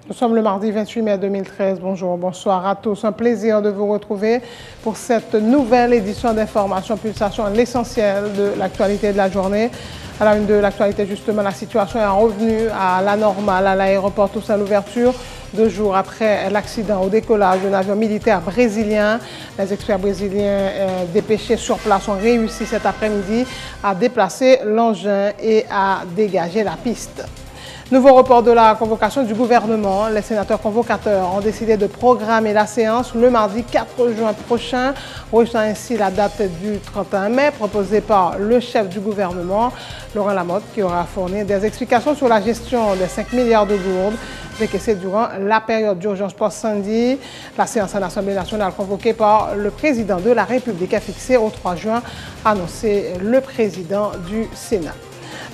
Nous sommes le mardi 28 mai 2013. Bonjour, bonsoir à tous. Un plaisir de vous retrouver pour cette nouvelle édition d'Information Pulsation, l'essentiel de l'actualité de la journée. À la une de l'actualité, justement, la situation est revenue à la normale à l'aéroport Toussaint Louverture. 2 jours après l'accident au décollage d'un avion militaire brésilien, les experts brésiliens dépêchés sur place ont réussi cet après-midi à déplacer l'engin et à dégager la piste. Nouveau report de la convocation du gouvernement. Les sénateurs convocateurs ont décidé de programmer la séance le mardi 4 juin prochain, rejetant ainsi la date du 31 mai proposée par le chef du gouvernement, Laurent Lamotte, qui aura fourni des explications sur la gestion des 5 milliards de gourdes décaissées durant la période d'urgence post-Sandy. La séance à l'Assemblée nationale convoquée par le président de la République est fixée au 3 juin, annoncé le président du Sénat.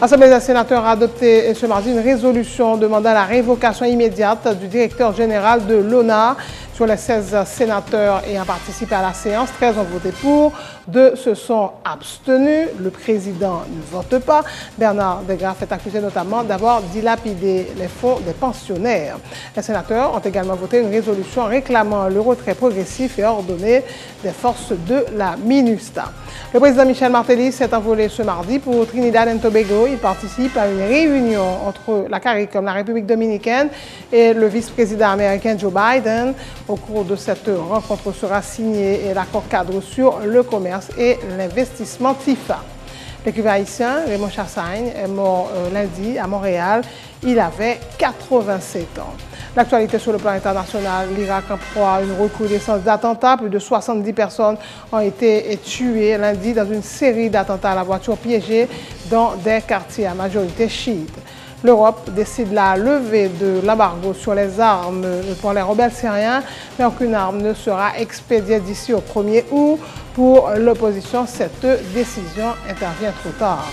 L'Assemblée des sénateurs a adopté ce mardi une résolution demandant la révocation immédiate du directeur général de l'ONA. Sur les 16 sénateurs ayant participé à la séance, 13 ont voté pour, 2 se sont abstenus. Le président ne vote pas. Bernard Degraff est accusé notamment d'avoir dilapidé les fonds des pensionnaires. Les sénateurs ont également voté une résolution réclamant le retrait progressif et ordonné des forces de la MINUSTAH. Le président Michel Martelly s'est envolé ce mardi pour Trinidad et Tobago. Il participe à une réunion entre la CARICOM, la République dominicaine, et le vice-président américain Joe Biden. Au cours de cette rencontre sera signé l'accord cadre sur le commerce et l'investissement TIFA. L'écrivain haïtien Raymond Chassagne est mort lundi à Montréal. Il avait 87 ans. L'actualité sur le plan international, l'Irak en proie à une recrudescence d'attentats. Plus de 70 personnes ont été tuées lundi dans une série d'attentats à la voiture piégée dans des quartiers à majorité chiite. L'Europe décide la levée de l'embargo sur les armes pour les rebelles syriens, mais aucune arme ne sera expédiée d'ici au 1er août. Pour l'opposition, cette décision intervient trop tard.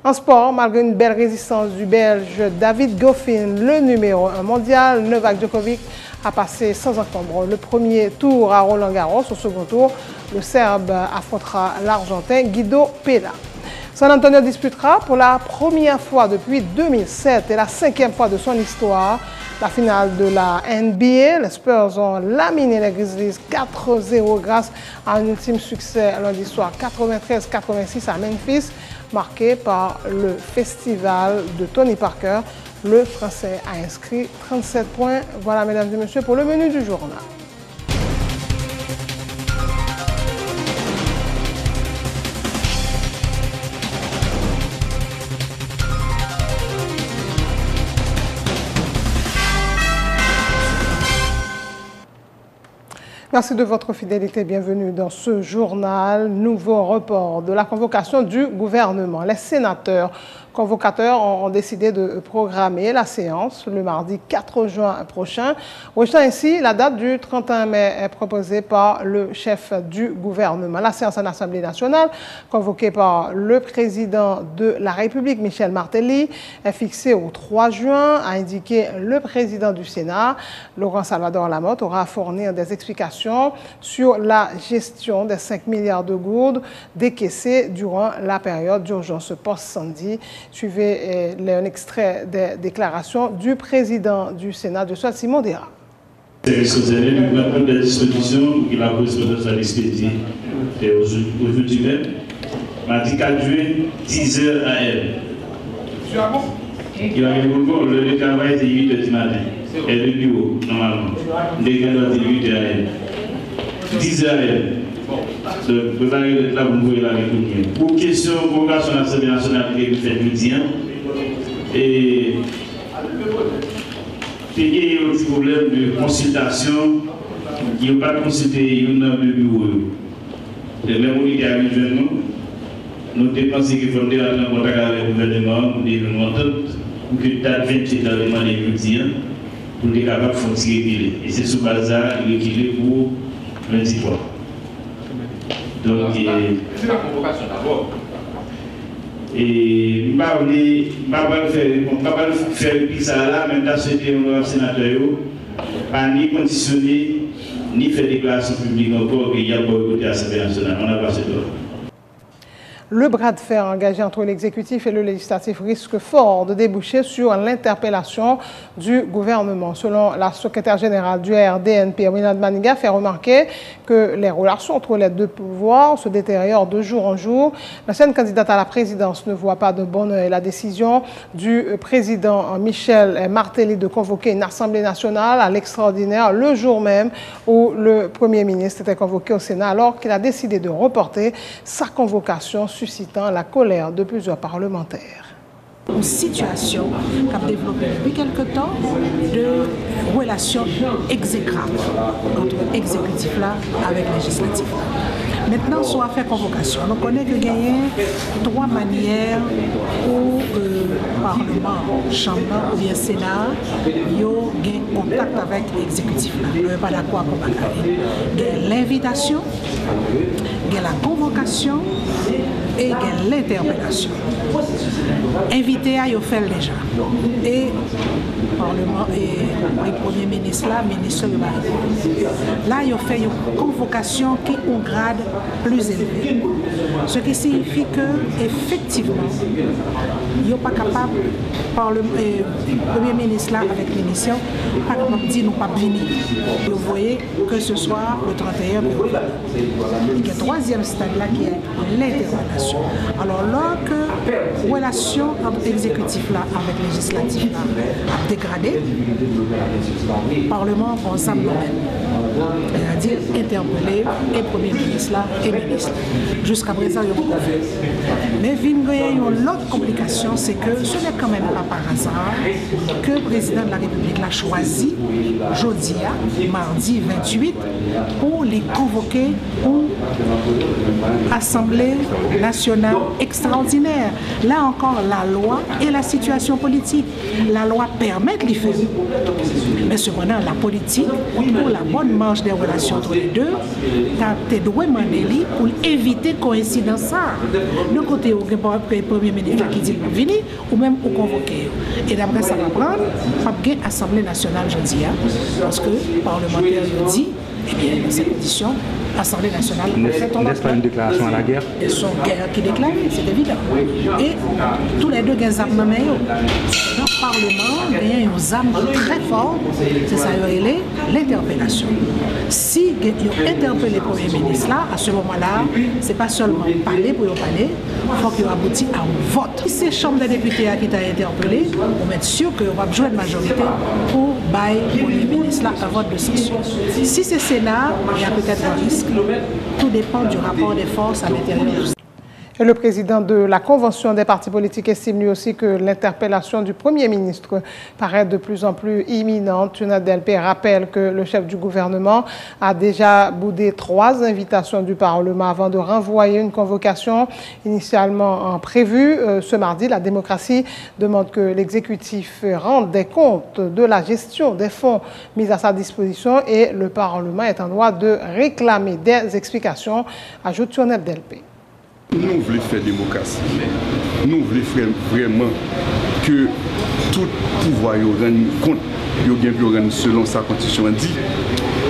En sport, malgré une belle résistance du Belge David Goffin, le numéro 1 mondial, Novak Djokovic a passé sans encombre le premier tour à Roland-Garros. Au second tour, le Serbe affrontera l'Argentin Guido Pella. San Antonio disputera pour la première fois depuis 2007 et la 5e fois de son histoire la finale de la NBA. Les Spurs ont laminé les Grizzlies 4-0 grâce à un ultime succès lundi soir 93-86 à Memphis, marqué par le festival de Tony Parker. Le Français a inscrit 37 points. Voilà, mesdames et messieurs, pour le menu du journal. Merci de votre fidélité. Bienvenue dans ce journal. Nouveau report de la convocation du gouvernement. Les sénateurs convocateurs ont décidé de programmer la séance le mardi 4 juin prochain, rejetant ainsi la date du 31 mai proposée par le chef du gouvernement. La séance en Assemblée nationale, convoquée par le président de la République, Michel Martelly, est fixée au 3 juin, a indiqué le président du Sénat. Laurent Salvador Lamotte aura à fournir des explications sur la gestion des 5 milliards de gourdes décaissées durant la période d'urgence post-Sandy. Suivez un extrait des déclarations du président du Sénat, de Simon Dera. Nous avons des dispositions qui la correspondance à l'expédier aujourd'hui même. Mardi 4 juin, 10h AM. Il a le travail de 8h du matin. Et le bureau, normalement. Les gars doivent dire 8h AM. 10h AM. Pour question de convocation de l'Assemblée nationale qui est faite midi, et il y a un petit problème de consultation, il n'y a pas consulté le bureau. Les mêmes unités avec nous dépensons qu'il faut être en contact avec le gouvernement pour dire nous entendre pour que date 28 dans le mois de midi pour être capable de fonctionner. Et c'est sous base ça qu'il est pour lundi 3. Donc, c'est la convocation d'abord. Et je ne vais pas faire le pizza là, même dans ce honorable sénateur, pas ni conditionner, ni faire déclaration publique encore qu'il y a boycotté à l'Assemblée nationale. On n'a pas ce droit. Le bras de fer engagé entre l'exécutif et le législatif risque fort de déboucher sur l'interpellation du gouvernement. Selon la secrétaire générale du RDNP, Winad Maniga, fait remarquer que les relations entre les deux pouvoirs se détériorent de jour en jour. L'ancienne candidate à la présidence ne voit pas de bon œil la décision du président Michel Martelly de convoquer une assemblée nationale à l'extraordinaire le jour même où le Premier ministre était convoqué au Sénat alors qu'il a décidé de reporter sa convocation, suscitant la colère de plusieurs parlementaires. Une situation qui a développé depuis quelque temps de relations exécrables entre l'exécutif là avec le législatif. Maintenant, soit fait convocation. On connaît que gagner trois manières où Parlement, Chambre ou bien Sénat, ils ont contact avec l'exécutif là. On n'est pas d'accord pour bagarrer. Il y a l'invitation, il y a la convocation et il y a l'interpellation. Invité à y faire déjà. Et Parlement et le Premier ministre là, ministre de la là, il a fait une convocation qui est au grade plus élevé. Ce qui signifie que effectivement, il n'est pas capable, par le Premier ministre là, avec l'émission, pas capable de dire nous pas venir. Vous voyez que ce soir, le 31 mai, il y a un troisième stade là qui est l'interpellation. Alors là que la relation entre l'exécutif là avec le législatif là a dégradé, le Parlement ensemble c'est-à-dire interpeller et Premier ministre là et ministre. Jusqu'à présent, il y a beaucoup fait. Mais il y a une autre complication, c'est que ce n'est quand même pas par hasard que le président de la République l'a choisi jeudi, mardi 28, pour les convoquer pour Assemblée nationale extraordinaire. Là encore, la loi et la situation politique. La loi permet de les faire. Mais cependant, la politique, pour la bonne marche des relations entre les deux, tu dois demander pour éviter coïncidence. De côté, il y a le Premier ministre qui dit qu'il venir ou même pour convoquer. Et d'après ça va prendre, il y a l'Assemblée nationale jeudi, parce que le parlementaire dit, eh bien, dans cette condition, l'Assemblée nationale n'est-ce pas une déclaration à la guerre? Ils sont guerre qui déclarent, c'est évident. Et tous les deux, ils ont dans le Parlement, il y a une arme très forte, c'est ça, l'interpellation. Si ils ont interpellé le Premier ministre là, à ce moment-là, ce n'est pas seulement parler pour parler, il faut qu'il aboutisse à un vote. Si c'est la Chambre des députés qui t'a interpellé, on va être sûr qu'on va jouer une majorité pour bailler le Premier ministre là un vote de censure. Si c'est Sénat, il y a peut-être un risque. Tout dépend du rapport des forces à l'intérieur du Sénat. Et le président de la Convention des partis politiques estime lui aussi que l'interpellation du Premier ministre paraît de plus en plus imminente. Winad Delpé rappelle que le chef du gouvernement a déjà boudé 3 invitations du Parlement avant de renvoyer une convocation initialement prévue. Ce mardi, la démocratie demande que l'exécutif rende des comptes de la gestion des fonds mis à sa disposition et le Parlement est en droit de réclamer des explications, ajoute Winad Delpé. Nous voulons faire démocratie. Nous voulons faire vraiment que tout pouvoir rende compte, selon sa constitution dit,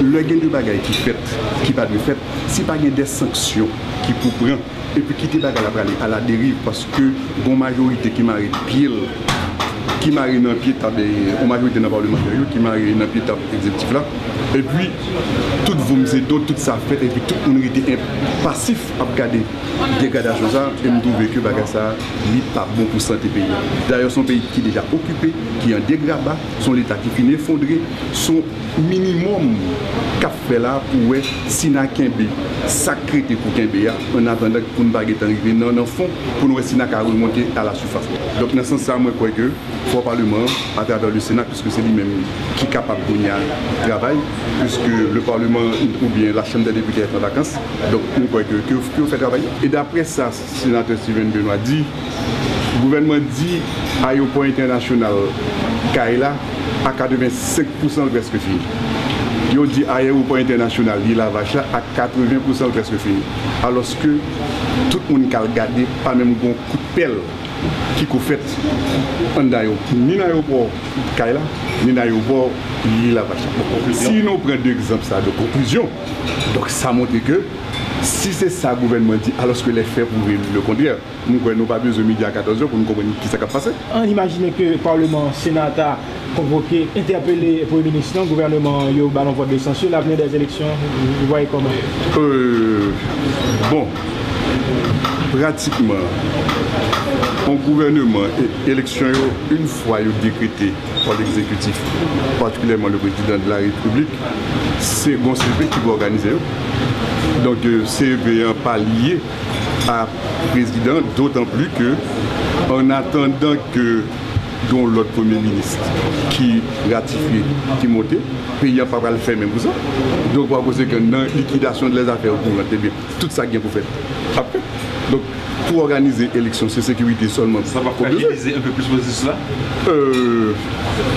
le gain de bagaille qui fait, qui pas de fait, si pas des sanctions qui pour prendre et puis quitter bagaille à la dérive parce que une majorité qui m'arrête pile, qui m'arrête dans le pied de majorité dans le Parlement, qui m'arrête dans le pied de l'exécutif là. Et puis, tout vous me dites, tout ça fait, et puis tout le monde était passif à regarder dégradation ça, et me trouve que ça n'est pas bon pour la santé pays. D'ailleurs, son pays qui est déjà occupé, qui est en dégradation, son état qui finit effondré, son minimum qu'a fait là pour si n'a qu'un pays sacré pour qu'un pays, en attendant pour une baguette arriver dans le fond, pour nous si n'a qu'à remonter à la surface. Donc, dans ce sens, moi, je crois que le Parlement, à travers le Sénat, puisque c'est lui-même qui est capable de travail, puisque le Parlement ou bien la Chambre des députés est en vacances. Donc, nous croyons que vous faites travailler. Et d'après ça, le sénateur Steven Benoît dit, le gouvernement dit aéroport international Kaila à 85% presque fini. Il dit aéroport international Lille Vacha à 80% presque fini. Alors que tout le monde qui a regardé, pas même un coup de pelle qui qu'on fait en d'ailleurs ni dans l'aéroport Kaila ni dans l'aéroport Lila Vacha. Si nous prenons deux exemples ça de conclusion, donc ça montre que si c'est ça le gouvernement dit, alors que les faits prouvent le contraire. Nous n'avons pas besoin de midi à 14h pour nous comprendre qui ça va passer. On imagine que le Parlement, le Sénat a convoqué, interpellé le Premier ministre, le gouvernement, il y a un vote de censure, l'avenir des élections, vous voyez comment? Bon, pratiquement, un gouvernement et élection, une fois décrété par l'exécutif, particulièrement le président de la République, c'est bon CEP qui va organiser. Donc, CEP n'est pas lié à président, d'autant plus que, en attendant que dont l'autre Premier ministre qui ratifie, qui monte, le pays n'a pas le faire même pour ça. Donc, on va poser que dans la liquidation des affaires courantes, bien, tout ça qui est pour faire. Après, donc, pour organiser l'élection, c'est sécurité seulement. Ça va fragiliser un peu plus cela?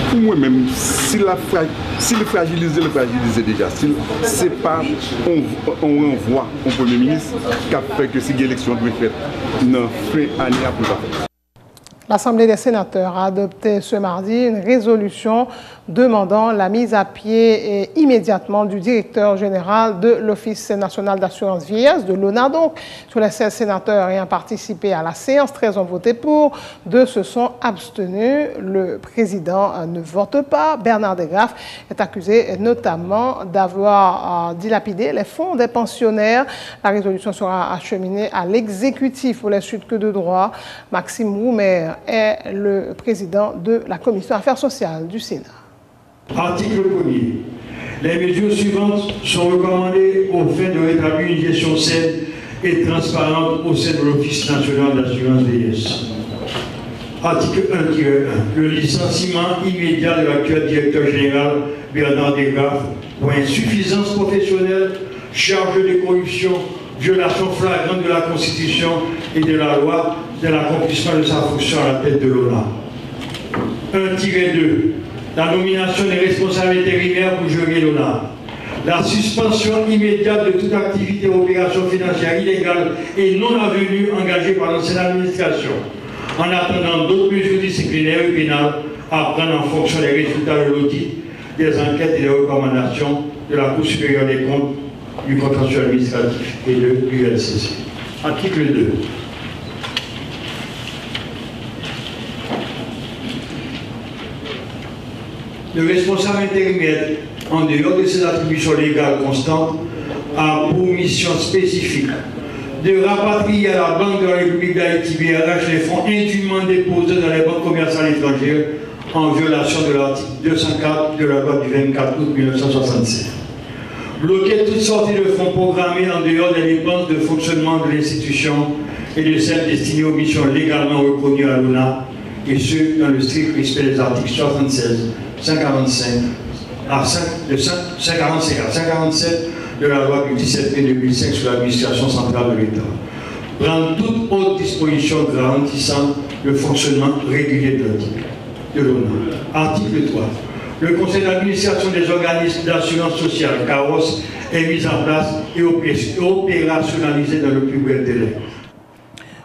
Pour moi-même, s'il fragilise, le fragilise déjà. C'est pas on renvoie au Premier ministre qui a fait que si l'élection doit être faite, non, fin année après. L'Assemblée des sénateurs a adopté ce mardi une résolution demandant la mise à pied et immédiatement du directeur général de l'Office national d'assurance vieillesse, de l'ONA donc. Sur les 16 sénateurs ayant participé à la séance, 13 ont voté pour, 2 se sont abstenus. Le président ne vote pas. Bernard Degraff est accusé notamment d'avoir dilapidé les fonds des pensionnaires. La résolution sera acheminée à l'exécutif pour les suites que de droit. Maxime Roumer est le président de la commission Affaires sociales du Sénat. Article 1er. Les mesures suivantes sont recommandées aux fins de rétablir une gestion saine et transparente au sein de l'Office national d'assurance vieillesse. Article 1-1. Le licenciement immédiat de l'actuel directeur général Bernard Degraff pour insuffisance professionnelle, charge de corruption, violation flagrante de la Constitution et de la loi de l'accomplissement de sa fonction à la tête de l'ONA. 1-2. La nomination des responsables intérimaires pour gérer l'ONA. La suspension immédiate de toute activité ou opération financière illégale et non avenue engagée par l'ancienne administration, en attendant d'autres mesures disciplinaires et pénales à prendre en fonction des résultats de l'audit, des enquêtes et des recommandations de la Cour supérieure des comptes, du contentieux administratif et de l'ULCC. Article 2. Le responsable intérimaire, en dehors de ses attributions légales constantes, a pour mission spécifique de rapatrier à la Banque de la République d'Haïti BRH les fonds indûment déposés dans les banques commerciales étrangères en violation de l'article 204 de la loi du 24 août 1967. Bloquer toute sortie de fonds programmés en dehors des dépenses de fonctionnement de l'institution et de celles destinées aux missions légalement reconnues à l'ONA, et ce, dans le strict respect des articles 76, 145 à 147 de la loi du 17 mai 2005 sur l'administration centrale de l'État. Prendre toute autre disposition garantissant le fonctionnement régulier de l'ONA. Article 3. Le conseil d'administration des organismes d'assurance sociale, CAOS, est mis en place et opérationnalisé dans le plus bref délai.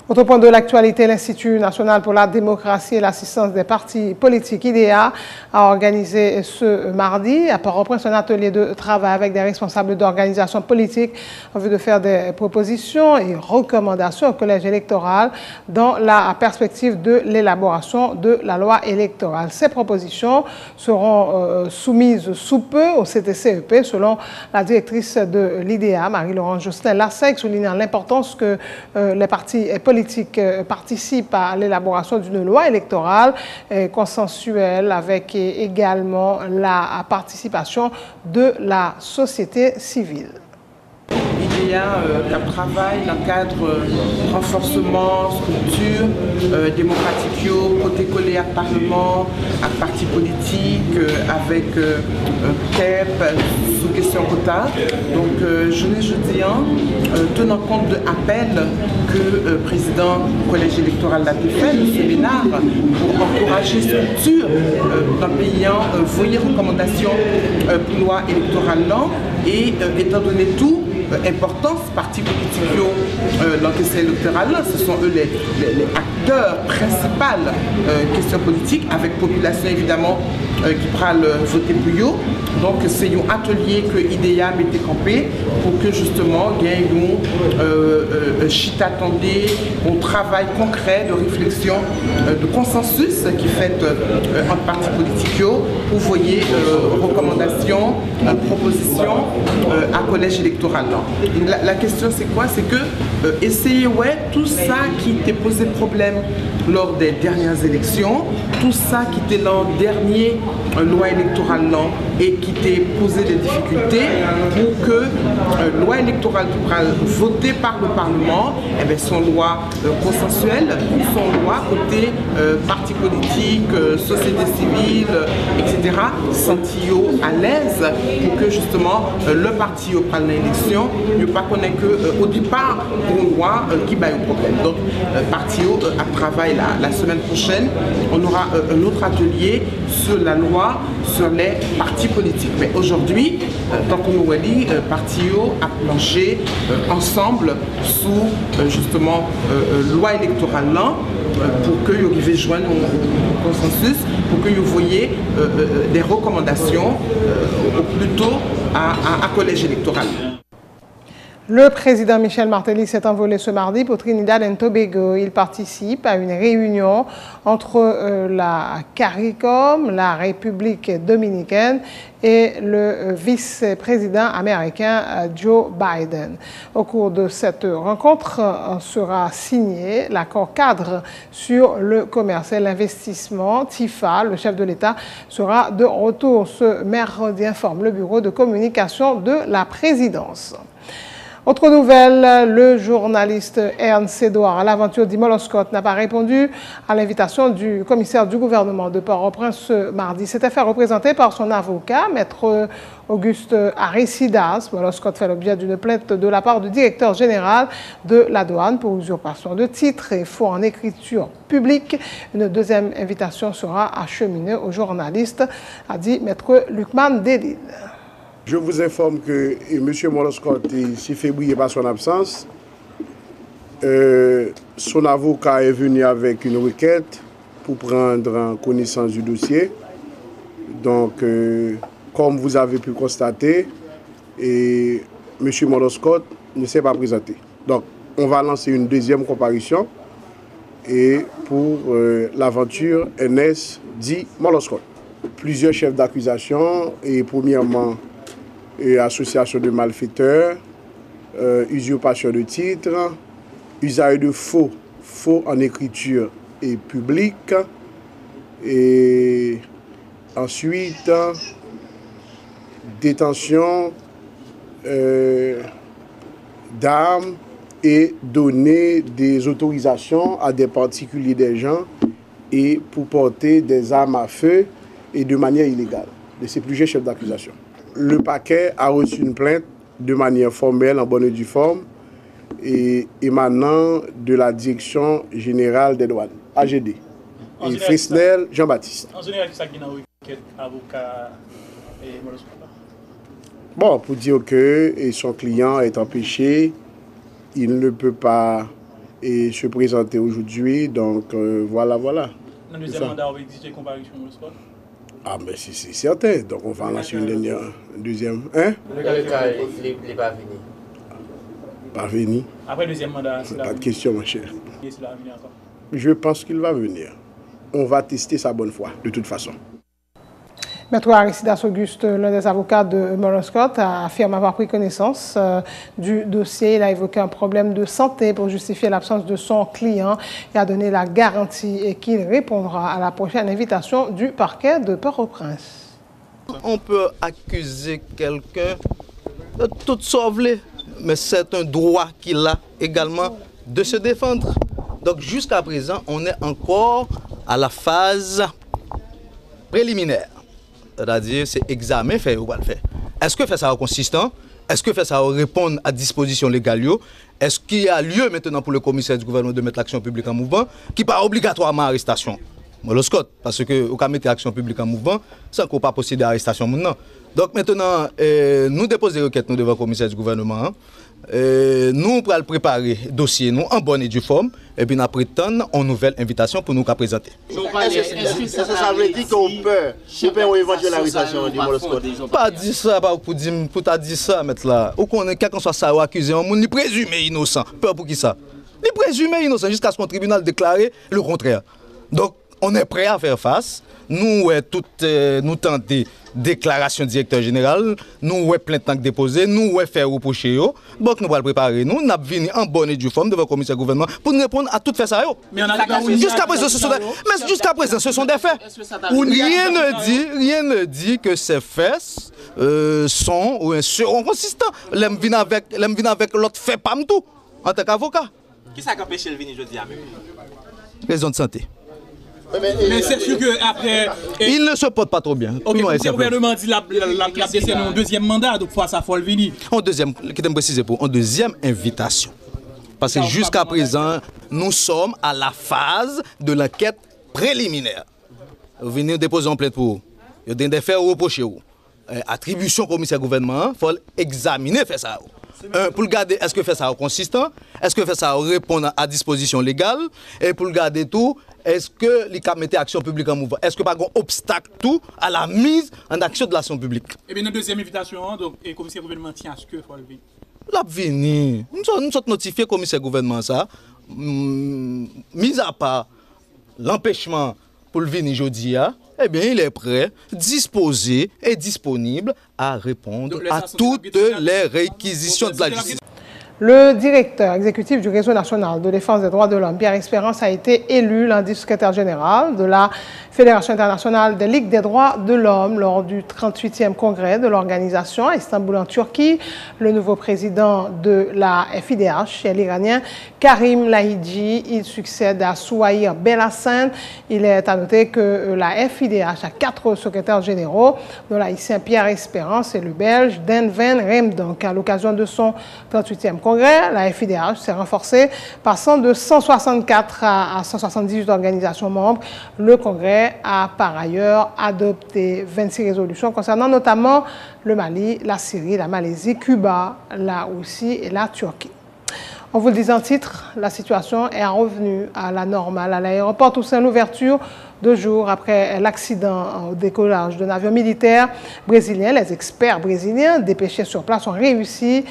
Autre point de l'actualité, l'Institut national pour la démocratie et l'assistance des partis politiques, IDEA, a organisé ce mardi à Port-au-Prince un atelier de travail avec des responsables d'organisations politiques en vue de faire des propositions et recommandations au collège électoral dans la perspective de l'élaboration de la loi électorale. Ces propositions seront soumises sous peu au CTCEP, selon la directrice de l'IDEA, Marie-Laurence Josselin-Lassec, soulignant l'importance que les partis politiques participent à l'élaboration d'une loi électorale consensuelle avec également la participation de la société civile. IDEA travaille dans le cadre renforcement, structure démocratique, côté collé à Parlement, à parti politique, avec CAP, sous question quota. Donc, je dis, tenant compte de l'appel que le président du collège électoral a fait, le séminaire, pour encourager les structures dans le pays, voyer recommandations pour loi électorale, et étant donné tout, importance partis politiques dans la question électorale. Ce sont eux les acteurs principaux question politique, avec population évidemment qui prend voter pour eux. Donc c'est un atelier que IDEA mettait campé pour que justement il y ait un chita attendé, un travail concret de réflexion, de consensus qui fait entre partis politiques pour voyer recommandations, propositions à collège électoral. La question c'est quoi? C'est que essayer tout ça qui était posé problème lors des dernières élections, tout ça qui était dans le dernier loi électorale et qui était posé des difficultés pour que loi électorale votée par le Parlement, son loi consensuelle, son loi côté partis politiques, société civile, etc., sentio à l'aise pour que justement le parti au prenne l'élection ne pas connaître qu'au départ une loi qui bat au problème. Donc parti à travail la semaine prochaine, on aura un autre atelier sur la loi sur les partis politiques. Mais aujourd'hui, tant que nous dit, parti a planché ensemble sous justement loi électorale pour que vous arriviez à joindre un consensus, pour que vous voyez des recommandations au plus tôt à collège électoral. Le président Michel Martelly s'est envolé ce mardi pour Trinidad et Tobago. Il participe à une réunion entre la CARICOM, la République dominicaine, et le vice-président américain Joe Biden. Au cours de cette rencontre sera signé l'accord cadre sur le commerce et l'investissement. TIFA, le chef de l'État, sera de retour ce mercredi, informe le bureau de communication de la présidence. Autre nouvelle, le journaliste Ernst Edouard à l'aventure d'Imolo Scott n'a pas répondu à l'invitation du commissaire du gouvernement de Port-au-Prince ce mardi. Cette affaire représentée par son avocat, maître Auguste Aricidas. Imolo Scott fait l'objet d'une plainte de la part du directeur général de la douane pour usurpation de titres et faux en écriture publique. Une deuxième invitation sera acheminée au journaliste, a dit maître Lucman Delil. Je vous informe que M. Moloscott s'est fait briller par son absence. Son avocat est venu avec une requête pour prendre connaissance du dossier. Donc, comme vous avez pu constater, M. Moloscott ne s'est pas présenté. Donc, on va lancer une deuxième comparution et pour l'aventure NS dit Moloscott. Plusieurs chefs d'accusation et premièrement, association de malfaiteurs, usurpation de titres, usage de faux en écriture et publique, et ensuite détention d'armes et donner des autorisations à des particuliers des gens et pour porter des armes à feu et de manière illégale. De ces plusieurs chefs d'accusation. Le parquet a reçu une plainte de manière formelle, en bonne et due forme, et émanant de la Direction Générale des Douanes, AGD, et Fresnel Jean-Baptiste. En général, c'est ça qui est une requête avocat et Moloscott. Bon, pour dire que son client est empêché, il ne peut pas se présenter aujourd'hui, donc voilà. Dans le deuxième mandat, on va exiger comparution Moloscott. Ah, mais c'est certain. Donc, on va lancer une deuxième. Hein? Le cas, il n'est pas venu. Pas venu. Après le deuxième mandat, c'est pas de question, mon cher. Est-ce qu'il va venir encore? Je pense qu'il va venir. On va tester sa bonne foi, de toute façon. Maître Aricidas Auguste, l'un des avocats de Moloscott, affirme avoir pris connaissance du dossier. Il a évoqué un problème de santé pour justifier l'absence de son client et a donné la garantie qu'il répondra à la prochaine invitation du parquet de Port-au-Prince. On peut accuser quelqu'un de tout sauver, mais c'est un droit qu'il a également de se défendre. Donc jusqu'à présent, on est encore à la phase préliminaire. C'est-à-dire, c'est examen fait ou pas le faire. Est-ce que fait ça consistant? Est-ce que fait ça répondre à disposition légale? Est-ce qu'il y a lieu maintenant pour le commissaire du gouvernement de mettre l'action publique en mouvement, qui n'est pas obligatoirement arrestation? moloscote, parce que au cas mettre action publique en mouvement, sans qu'on pas procéder à l'arrestation maintenant. Donc maintenant, nous déposons des requêtes nous devant le commissaire du gouvernement. Nous allons préparer le dossier nous en bonne et due forme et puis nous prétendons une nouvelle invitation pour nous présenter. Est-ce que ça veut dire qu'on peut une éventuelle arrestation du moloscote? Pas dire ça, pas pour dire ça, mettre là. Ou qu'on est quelqu'un soit ça ou accusé, on est présumé innocent. Peur pour qui ça? Il est présumé innocent jusqu'à ce qu'un tribunal déclare le contraire. Donc, on est prêt à faire face. Nous, nous tentons déclaration directeur général, nous, plainte déposée, nous, faire reprocher. Donc, nous allons préparer. Nous avons venu en bonne et due forme devant le commissaire gouvernement pour nous répondre à tout fait ça. Jusqu'à présent, ce sont des faits. Rien ne dit que ces faits sont ou seront consistants. L'aime venir avec l'autre fait pas tout en tant qu'avocat. Qui ça a empêché le venir jeudi à même? Raison de santé. Mais c'est sûr qu'après. Il ne se porte pas trop bien. Le gouvernement dit la décès un deuxième mandat, donc fois ça faut le venir. En deuxième invitation. Parce que jusqu'à présent, nous sommes à la phase de l'enquête préliminaire. Venir déposer en plainte pour vous. Il y a des faits reprochés. Attribution commissaire gouvernement, il faut examiner faire ça. Pour regarder est-ce que fait ça consistant, est-ce que fait ça répond à disposition légale, et pour regarder tout, est-ce que les cas mettent action publique en mouvement, est-ce que pas un obstacle tout à la mise en action de l'action publique. Et bien, notre deuxième invitation, donc, le commissaire gouvernement tient à ce que faut le venir. La venir, nous sommes notifiés commissaire gouvernement ça, mis à part l'empêchement pour le venir jeudi, eh bien, il est prêt, disposé et disponible à répondre à toutes les réquisitions de la justice. Le directeur exécutif du Réseau national de défense des droits de l'homme, Pierre Espérance, a été élu lundi secrétaire général de la Fédération internationale des ligues des droits de l'homme lors du 38e congrès de l'organisation à Istanbul en Turquie. Le nouveau président de la FIDH est l'Iranien Karim Lahidji. Il succède à Souhaïr Belhassan. Il est à noter que la FIDH a 4 secrétaires généraux, dont l'haïtien Pierre Espérance et le belge Dan Van Rem. Donc, à l'occasion de son 38e congrès, la FIDH s'est renforcée, passant de 164 à 178 organisations membres. Le congrès a par ailleurs adopté 26 résolutions concernant notamment le Mali, la Syrie, la Malaisie, Cuba, la Russie et la Turquie. On vous le disait en titre, la situation est revenue à la normale à l'aéroport Toussaint. L'ouverture 2 jours après l'accident au décollage d'un avion militaire brésilien. Les experts brésiliens dépêchés sur place ont réussi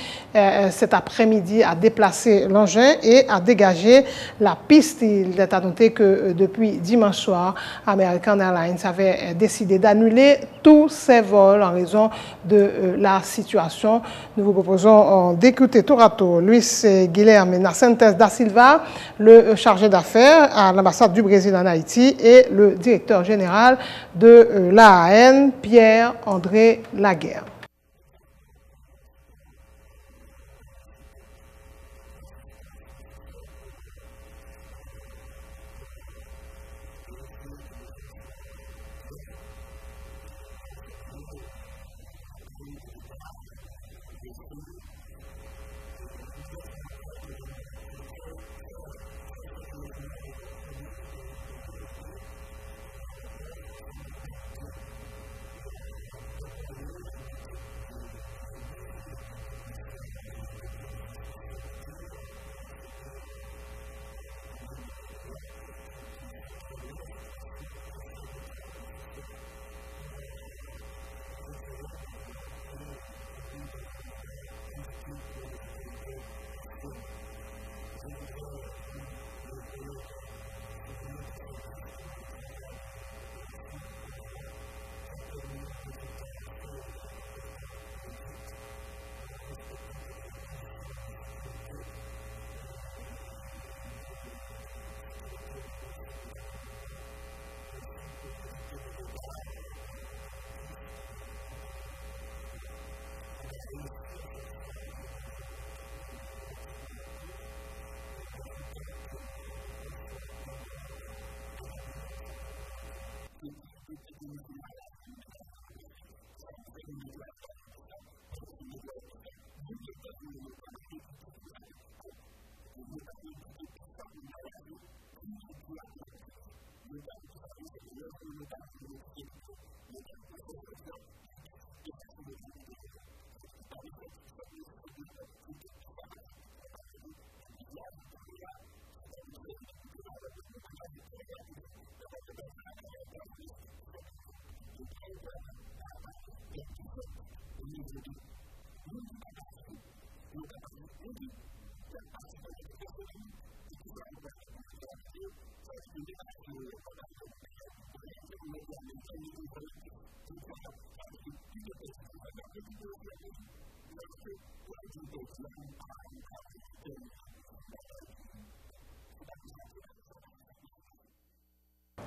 cet après-midi à déplacer l'engin et à dégager la piste. Il est à noter que depuis dimanche soir, American Airlines avait décidé d'annuler tous ses vols en raison de la situation. Nous vous proposons d'écouter tour à tour Luis Guilherme Nascentes da Silva, le chargé d'affaires à l'ambassade du Brésil en Haïti, et le directeur général de l'AAN, Pierre-André Laguerre.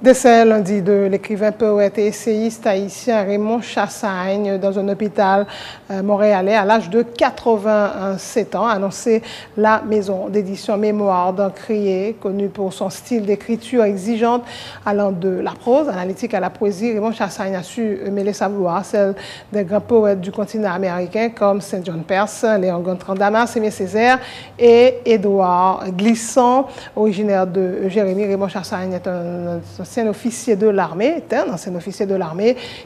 Décès lundi de l'écrivain, poète et essayiste haïtien Raymond Chassagne dans un hôpital montréalais à l'âge de 87 ans, a annoncé la maison d'édition Mémoire d'Encrier, connue pour son style d'écriture exigeante allant de la prose analytique à la poésie. Raymond Chassagne a su mêler sa voix, celle des grands poètes du continent américain comme Saint John Perse, Léon Gontran Damas, Aimé Césaire et Édouard Glissant. Originaire de Jérémie, Raymond Chassagne est un ancien officier de l'armée,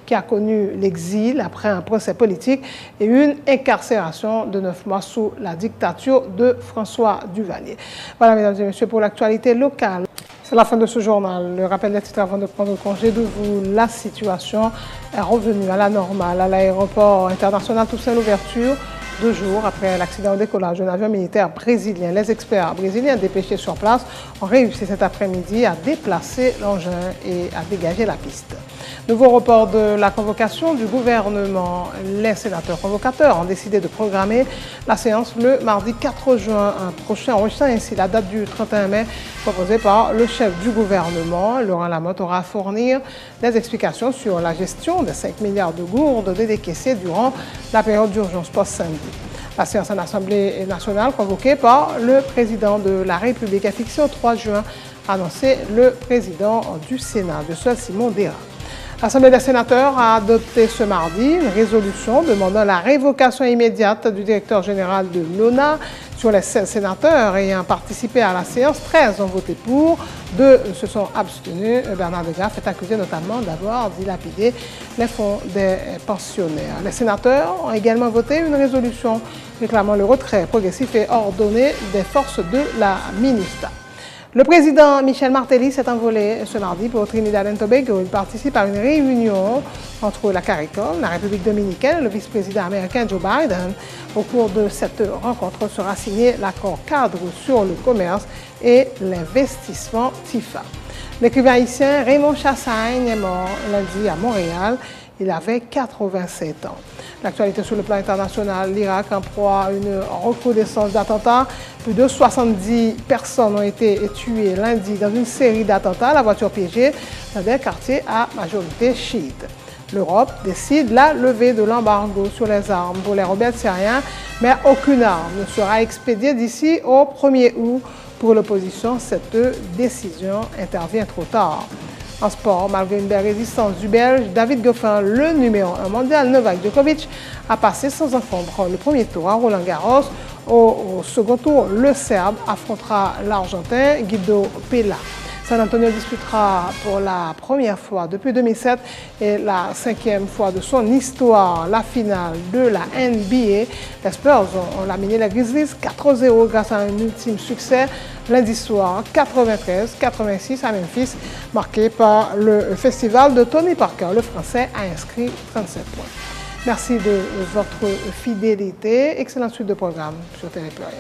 qui a connu l'exil après un procès politique et une incarcération de 9 mois sous la dictature de François Duvalier. Voilà, mesdames et messieurs, pour l'actualité locale. C'est la fin de ce journal. Le rappel des titres avant de prendre congé de vous. La situation est revenue à la normale à l'aéroport international Toussaint Louverture. 2 jours après l'accident au décollage d'un avion militaire brésilien, les experts brésiliens dépêchés sur place ont réussi cet après-midi à déplacer l'engin et à dégager la piste. Nouveau report de la convocation du gouvernement. Les sénateurs convocateurs ont décidé de programmer la séance le mardi 4 juin prochain, enregistrant ainsi la date du 31 mai proposée par le chef du gouvernement. Laurent Lamotte aura à fournir des explications sur la gestion des 5 milliards de gourdes décaissées durant la période d'urgence post-samedi. La séance en Assemblée nationale convoquée par le président de la République est fixée au 3 juin, a annoncé le président du Sénat, de seul Simon Déra. L'Assemblée des sénateurs a adopté ce mardi une résolution demandant la révocation immédiate du directeur général de l'ONA. Sur les 16 sénateurs ayant participé à la séance, 13 ont voté pour, 2 se sont abstenus. Bernard Degraff est accusé notamment d'avoir dilapidé les fonds des pensionnaires. Les sénateurs ont également voté une résolution réclamant le retrait progressif et ordonné des forces de la MINUSTA. Le président Michel Martelly s'est envolé ce mardi pour Trinidad et Tobago. Il participe à une réunion entre la CARICOM, la République dominicaine et le vice-président américain Joe Biden. Au cours de cette rencontre sera signé l'accord cadre sur le commerce et l'investissement TIFA. L'écrivain haïtien Raymond Chassagne est mort lundi à Montréal. Il avait 87 ans. L'actualité sur le plan international, l'Irak en proie à une recrudescence d'attentats. Plus de 70 personnes ont été tuées lundi dans une série d'attentats à la voiture piégée dans des quartiers à majorité chiite. L'Europe décide la levée de l'embargo sur les armes pour les rebelles syriens, mais aucune arme ne sera expédiée d'ici au 1er août. Pour l'opposition, cette décision intervient trop tard. En sport, malgré une belle résistance du Belge, David Goffin, le numéro 1 mondial Novak Djokovic, a passé sans encombre le premier tour à Roland-Garros. Au second tour, le Serbe affrontera l'Argentin Guido Pella. San Antonio disputera pour la première fois depuis 2007 et la 5e fois de son histoire la finale de la NBA. Les Spurs ont laminé les Grizzlies 4-0 grâce à un ultime succès lundi soir 93-86 à Memphis, marqué par le festival de Tony Parker. Le Français a inscrit 37 points. Merci de votre fidélité. Excellente suite de programme sur Télé Pluriel.